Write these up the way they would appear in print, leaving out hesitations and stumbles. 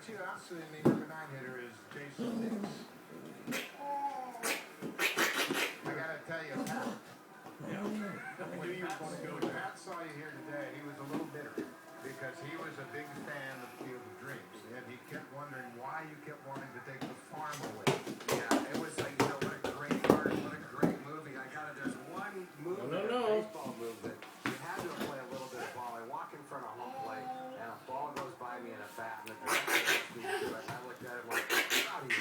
two outs, and the number 9 hitter is Jason Nix. I gotta tell you, Pat. Yeah. I knew you were going to go. Pat saw you here today. He was a little bitter because he was a big fan of Field of Dreams, and he kept wondering why you kept wanting to take the farm away. Yeah, it was like, what a great art, what a great movie. There's one move, baseball move that you had to play a little bit of ball. I walk in front of home plate, and a ball goes by me in a bat, and the director asked me to do it. And I looked at him like, how do you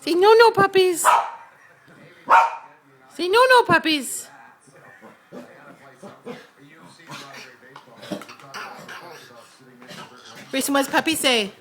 Say no, no, puppies. Say no, no, puppies. Grayson, what's puppy say?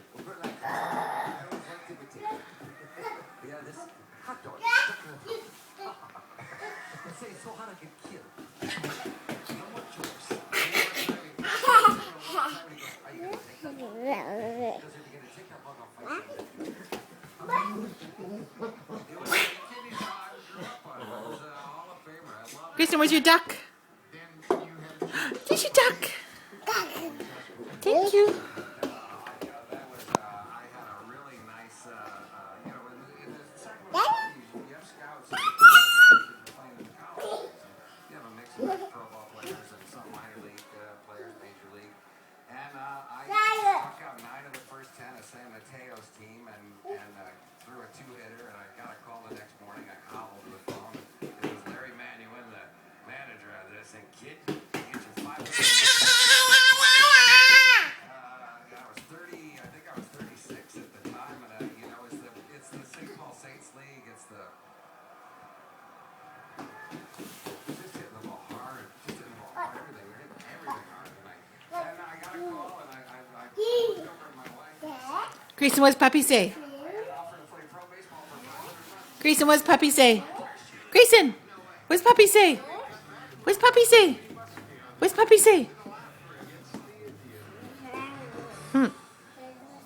Grayson, where's your duck? There's your duck. Thank you. San Mateo's team and threw a 2-hitter, and I got a call the next morning. I cobbled to the phone. It was Larry Manuel, the manager of this, and kid, get your 5. I was 30. I think I was 36 at the time, and it's the St. Paul Saints League. It's the just hitting the ball hard, everything. We're hitting everything hard tonight. And I got a call, and I looked over at my wife. Grayson, what's puppy say? Grayson, what's puppy say? Grayson, what's puppy say? What's puppy say? What's puppy say?